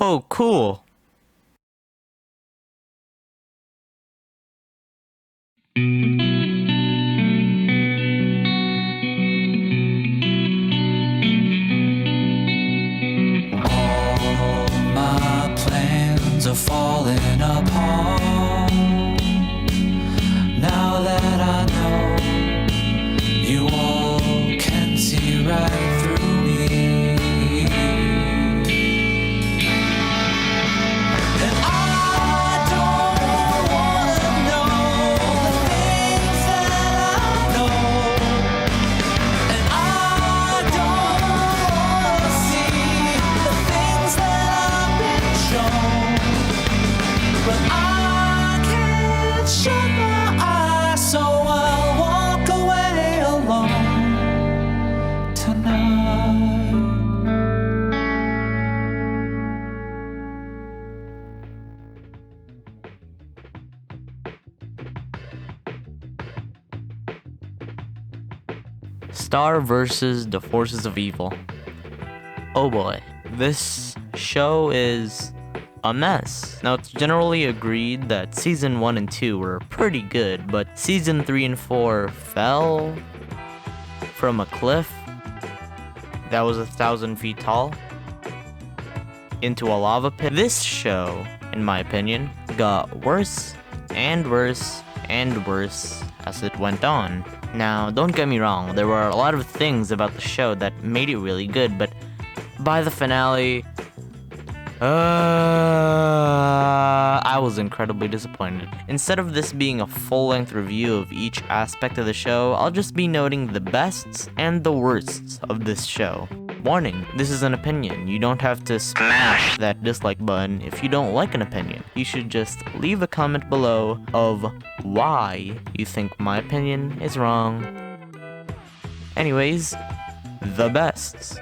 Oh, cool. All my plans are falling apart. Now that I know you all can see right through me. And I don't wanna know the things that I know. And I don't wanna see the things that I've been shown. But I can't shut my eyes, so I'll walk away alone tonight. Star versus the forces of evil. Oh boy, this show is a mess. Now, it's generally agreed that season 1 and 2 were pretty good, but season 3 and 4 fell from a cliff that was 1,000 feet tall into a lava pit. This show, in my opinion, got worse and worse and worse as it went on. Now, don't get me wrong, there were a lot of things about the show that made it really good, but by the finale, I was incredibly disappointed. Instead of this being a full-length review of each aspect of the show, I'll just be noting the bests and the worsts of this show. Warning, this is an opinion. You don't have to smash that dislike button if you don't like an opinion. You should just leave a comment below of why you think my opinion is wrong. Anyways, the bests.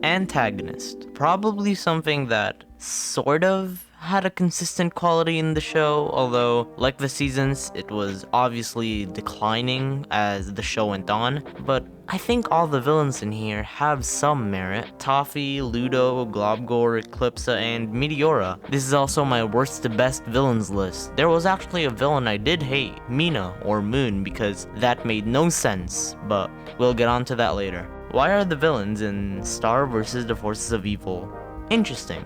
Antagonist. Probably something that sort of had a consistent quality in the show, although, like the seasons, it was obviously declining as the show went on, but I think all the villains in here have some merit. Toffee, Ludo, Globgor, Eclipsa, and Meteora. This is also my worst to best villains list. There was actually a villain I did hate, Mina, or Moon, because that made no sense, but we'll get on to that later. Why are the villains in Star vs. the Forces of Evil interesting?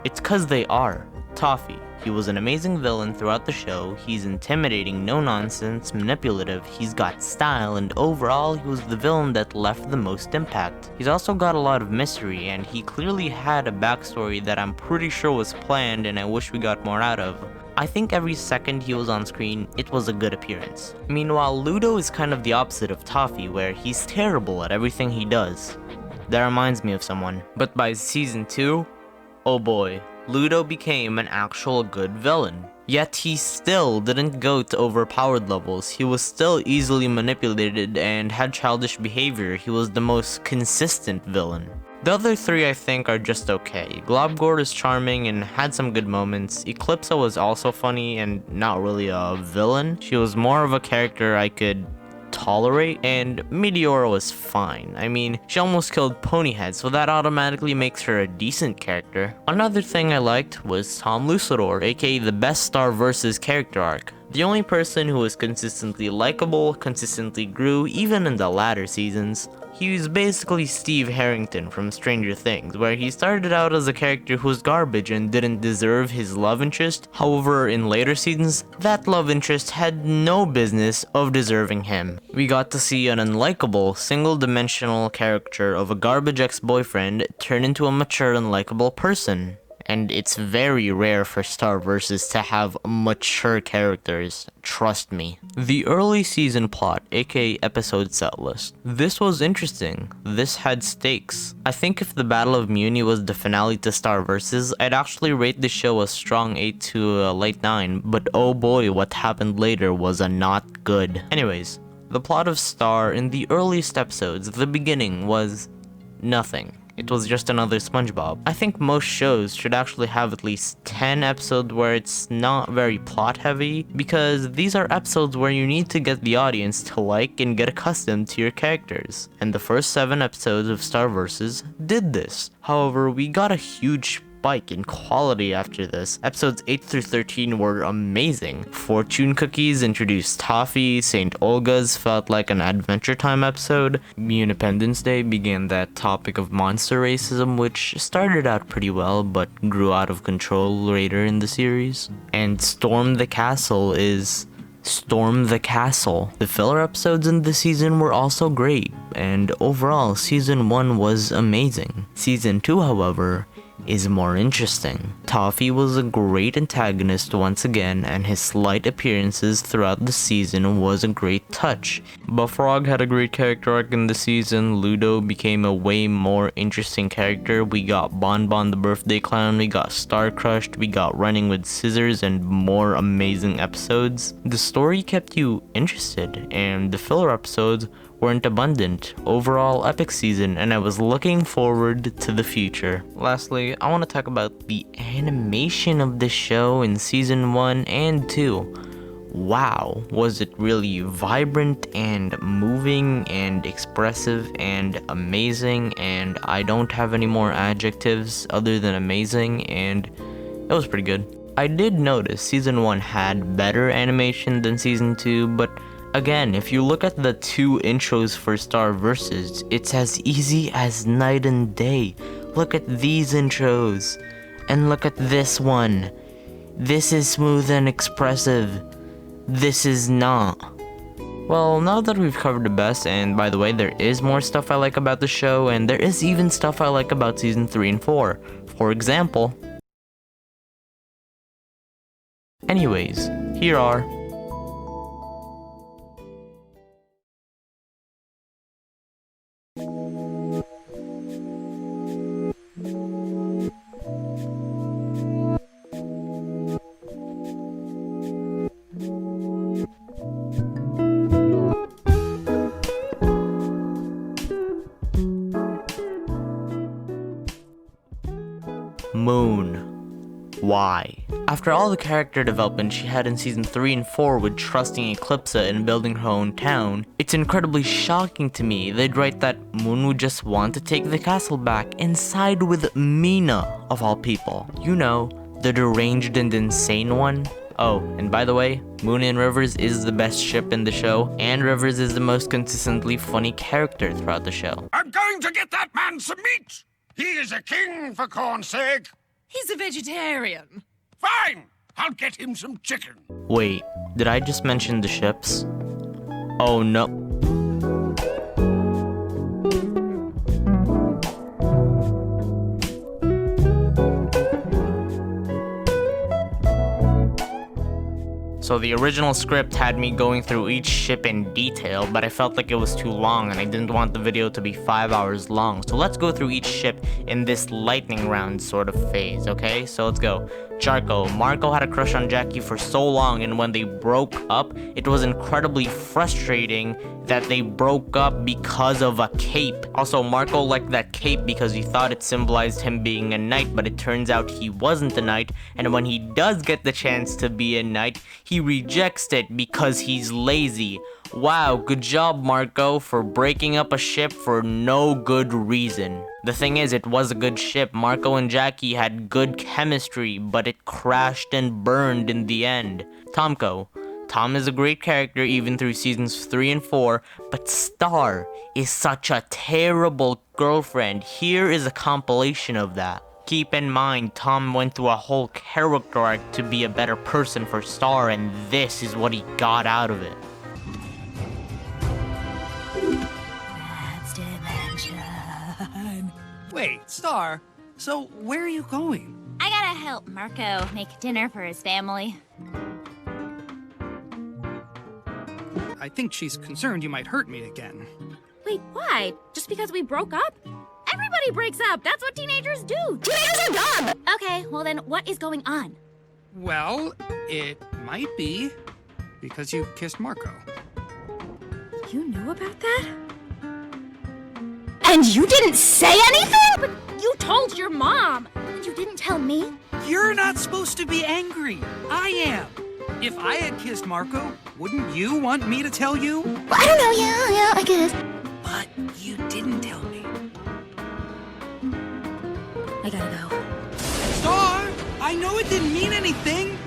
It's cause they are. Toffee. He was an amazing villain throughout the show. He's intimidating, no nonsense, manipulative, he's got style, and overall he was the villain that left the most impact. He's also got a lot of mystery, and he clearly had a backstory that I'm pretty sure was planned and I wish we got more out of. I think every second he was on screen, it was a good appearance. Meanwhile, Ludo is kind of the opposite of Toffee, where he's terrible at everything he does. That reminds me of someone. But by season 2, oh boy, Ludo became an actual good villain. Yet he still didn't go to overpowered levels. He was still easily manipulated and had childish behavior. He was the most consistent villain. The other three I think are just okay. Globgor is charming and had some good moments. Eclipsa was also funny and not really a villain. She was more of a character I could tolerate, and Meteora was fine. I mean, she almost killed Ponyhead, so that automatically makes her a decent character. Another thing I liked was Tom Lucitor, aka the best Star versus character arc. The only person who was consistently likable, consistently grew, even in the latter seasons. He was basically Steve Harrington from Stranger Things, where he started out as a character who was garbage and didn't deserve his love interest. However, in later seasons, that love interest had no business of deserving him. We got to see an unlikable, single-dimensional character of a garbage ex-boyfriend turn into a mature and likable person. And it's very rare for Star Versus to have mature characters, trust me. The early season plot, aka episode set list. This was interesting. This had stakes. I think if the Battle of Muni was the finale to Star Versus, I'd actually rate the show a strong 8 to a light 9, but oh boy, what happened later was a not good. Anyways, the plot of Star in the earliest episodes, the beginning, was nothing. It was just another SpongeBob. I think most shows should actually have at least 10 episodes where it's not very plot heavy, because these are episodes where you need to get the audience to like and get accustomed to your characters. And the first 7 episodes of Starverses did this. However, we got a huge spike in quality after this. Episodes 8 through 13 were amazing. Fortune Cookies introduced Toffee, St. Olga's felt like an Adventure Time episode. Independence Day began that topic of monster racism, which started out pretty well but grew out of control later in the series. And Storm the Castle is Storm the Castle. The filler episodes in the season were also great, and overall, Season 1 was amazing. Season 2, however, is more interesting. Toffee was a great antagonist once again, and his slight appearances throughout the season was a great touch. Bullfrog had a great character arc in the season. Ludo became a way more interesting character. We got Bon Bon the Birthday Clown, we got Star Crushed, we got Running with Scissors, and more amazing episodes. The story kept you interested, and the filler episodes weren't abundant. Overall, epic season, and I was looking forward to the future. Lastly, I want to talk about the animation of the show in season 1 and 2. Wow, was it really vibrant and moving and expressive and amazing, and I don't have any more adjectives other than amazing, and it was pretty good. I did notice season 1 had better animation than season 2, but again, if you look at the 2 intros for Starverses, it's as easy as night and day. Look at these intros, and look at this one. This is smooth and expressive. This is not. Well, now that we've covered the best, and by the way, there is more stuff I like about the show, and there is even stuff I like about season 3 and 4. For example. Anyways, here are Moon. Why? After all the character development she had in season 3 and 4 with trusting Eclipsa and building her own town, it's incredibly shocking to me they'd write that Moon would just want to take the castle back and side with Mina, of all people. You know, the deranged and insane one. Oh, and by the way, Moon and Rivers is the best ship in the show, and Rivers is the most consistently funny character throughout the show. I'm going to get that man some meat! He is a king, for corn's sake! He's a vegetarian. Fine! I'll get him some chicken. Wait, did I just mention the ships? Oh no. So the original script had me going through each ship in detail, but I felt like it was too long and I didn't want the video to be 5 hours long. So let's go through each ship in this lightning round sort of phase, okay? So let's go. Charco. Marco had a crush on Jackie for so long, and when they broke up, it was incredibly frustrating that they broke up because of a cape. Also, Marco liked that cape because he thought it symbolized him being a knight, but it turns out he wasn't a knight, and when he does get the chance to be a knight, he rejects it because he's lazy. Wow, good job, Marco, for breaking up a ship for no good reason. The thing is, it was a good ship. Marco and Jackie had good chemistry, but it crashed and burned in the end. Tomko. Tom is a great character even through seasons 3 and 4, but Star is such a terrible girlfriend. Here is a compilation of that. Keep in mind, Tom went through a whole character arc to be a better person for Star, and this is what he got out of it. That's dimension. Wait, Star, so where are you going? I gotta help Marco make dinner for his family. I think she's concerned you might hurt me again. Wait, why? Just because we broke up? Everybody breaks up! That's what teenagers do! Teenagers are dumb! Okay, well then, what is going on? Well, it might be because you kissed Marco. You knew about that? And you didn't say anything? But you told your mom. And you didn't tell me? You're not supposed to be angry. I am. If I had kissed Marco, wouldn't you want me to tell you? Well, I don't know, yeah, I guess. But you didn't tell me. I gotta go. Star, I know it didn't mean anything,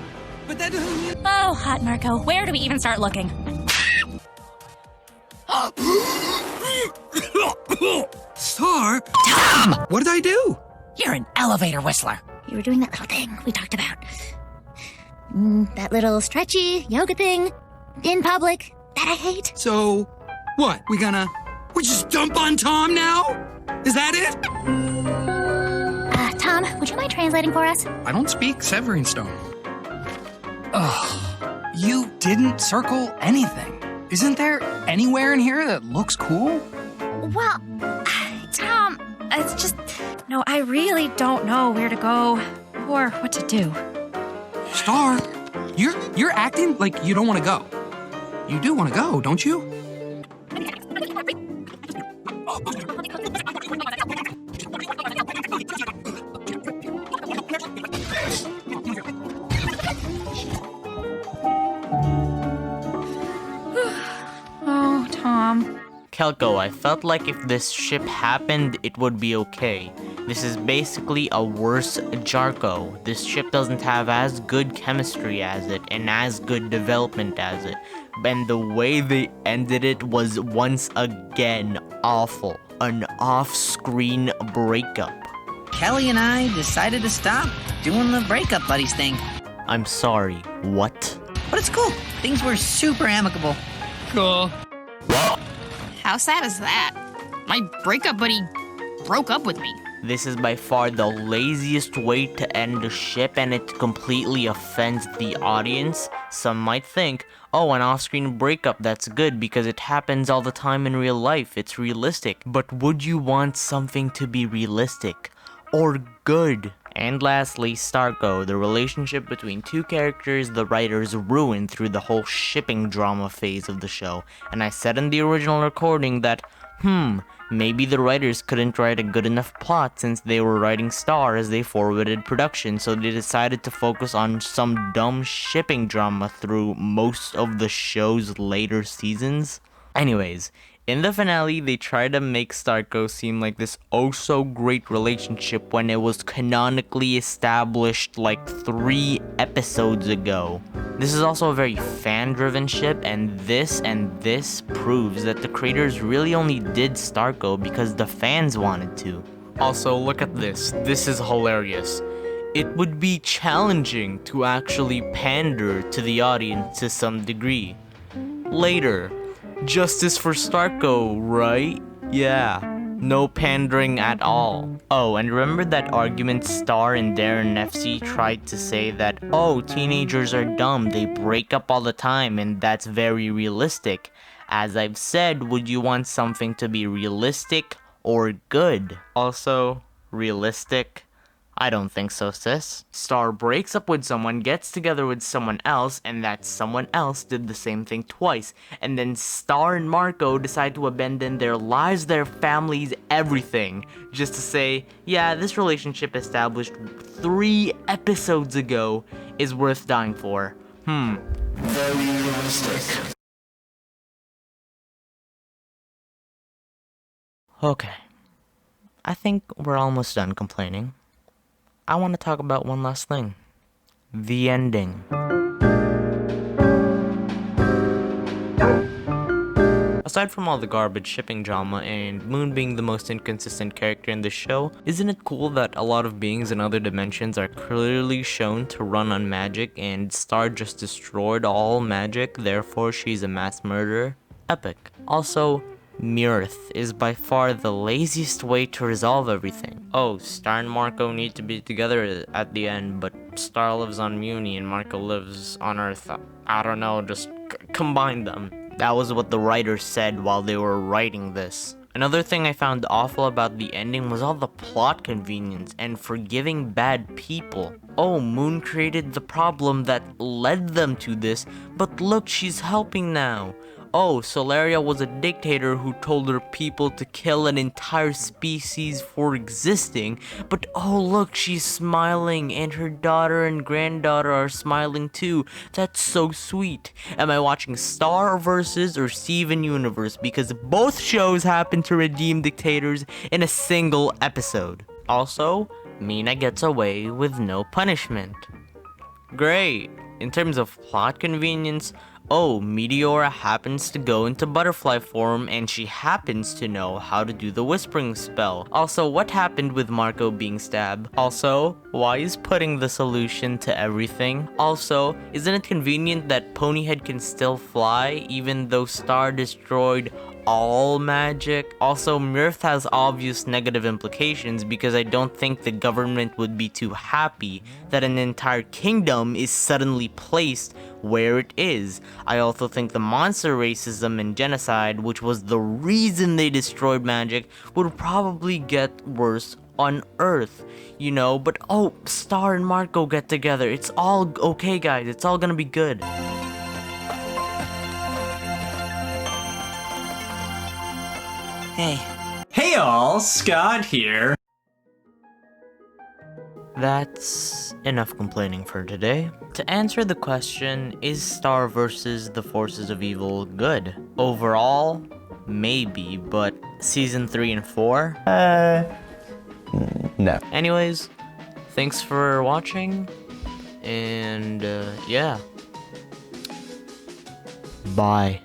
but that doesn't mean... Oh, hot Marco, where do we even start looking? Star? Tom! What did I do? You're an elevator whistler. You were doing that little thing we talked about. That little stretchy yoga thing in public that I hate. So, what? We just dump on Tom now? Is that it? Tom, would you mind translating for us? I don't speak Severing Stone. Ugh, you didn't circle anything. Isn't there anywhere in here that looks cool? Well, Tom, it's just... No, I really don't know where to go or what to do. Star, you're acting like you don't want to go. You do want to go, don't you? Oh, Tom. Kelko, I felt like if this ship happened, it would be okay. This is basically a worse Jarko. This ship doesn't have as good chemistry as it, and as good development as it. And the way they ended it was once again awful. An off-screen breakup. Kelly and I decided to stop doing the breakup buddies thing. I'm sorry, what? But it's cool. Things were super amicable. Cool. How sad is that? My breakup buddy broke up with me. This is by far the laziest way to end a ship, and it completely offends the audience. Some might think, oh, an off-screen breakup, that's good because it happens all the time in real life, it's realistic. But would you want something to be realistic? Or good? And lastly, Starco, the relationship between two characters the writers ruined through the whole shipping drama phase of the show. And I said in the original recording that, maybe the writers couldn't write a good enough plot since they were writing Star as they forwarded production, so they decided to focus on some dumb shipping drama through most of the show's later seasons. Anyways, in the finale, they tried to make Starco seem like this oh-so-great relationship when it was canonically established like 3 episodes ago. This is also a very fan-driven ship, and this proves that the creators really only did Starco because the fans wanted to. Also, look at this. This is hilarious. It would be challenging to actually pander to the audience to some degree. Later, justice for Starco, right? Yeah, no pandering at all. Oh, and remember that argument Star and Darren FC tried to say that, oh, teenagers are dumb, they break up all the time, and that's very realistic. As I've said, would you want something to be realistic or good? Also, realistic? I don't think so, sis. Star breaks up with someone, gets together with someone else, and that someone else did the same thing twice. And then Star and Marco decide to abandon their lives, their families, everything, just to say, yeah, this relationship established 3 episodes ago is worth dying for. Very realistic. Okay. I think we're almost done complaining. I want to talk about one last thing. The ending. Aside from all the garbage shipping drama and Moon being the most inconsistent character in the show, isn't it cool that a lot of beings in other dimensions are clearly shown to run on magic and Star just destroyed all magic, therefore she's a mass murderer? Epic. Also, Mirth is by far the laziest way to resolve everything. Oh, Star and Marco need to be together at the end, but Star lives on Muni and Marco lives on Earth. I don't know, just combine them. That was what the writers said while they were writing this. Another thing I found awful about the ending was all the plot convenience and forgiving bad people. Oh, Moon created the problem that led them to this, but look, she's helping now. oh, Solaria was a dictator who told her people to kill an entire species for existing, but oh look, she's smiling and her daughter and granddaughter are smiling too. That's so sweet. Am I watching Star versus or Steven Universe? Because both shows happen to redeem dictators in a single episode. Also, Mina gets away with no punishment. Great. In terms of plot convenience, oh, Meteora happens to go into butterfly form and she happens to know how to do the whispering spell. Also, what happened with Marco being stabbed? Also, why is pudding the solution to everything? Also, isn't it convenient that Ponyhead can still fly even though Star destroyed all magic? Also, Mirth has obvious negative implications because I don't think the government would be too happy that an entire kingdom is suddenly placed where it is. I also think the monster racism and genocide, which was the reason they destroyed magic, would probably get worse on Earth, you know, but oh, Star and Marco get together. It's all okay, guys. It's all gonna be good. Hey. Hey all, Scott here. That's enough complaining for today. To answer the question, is Star versus the Forces of Evil good? Overall, maybe, but season 3 and 4? No. Anyways, thanks for watching, and yeah. Bye.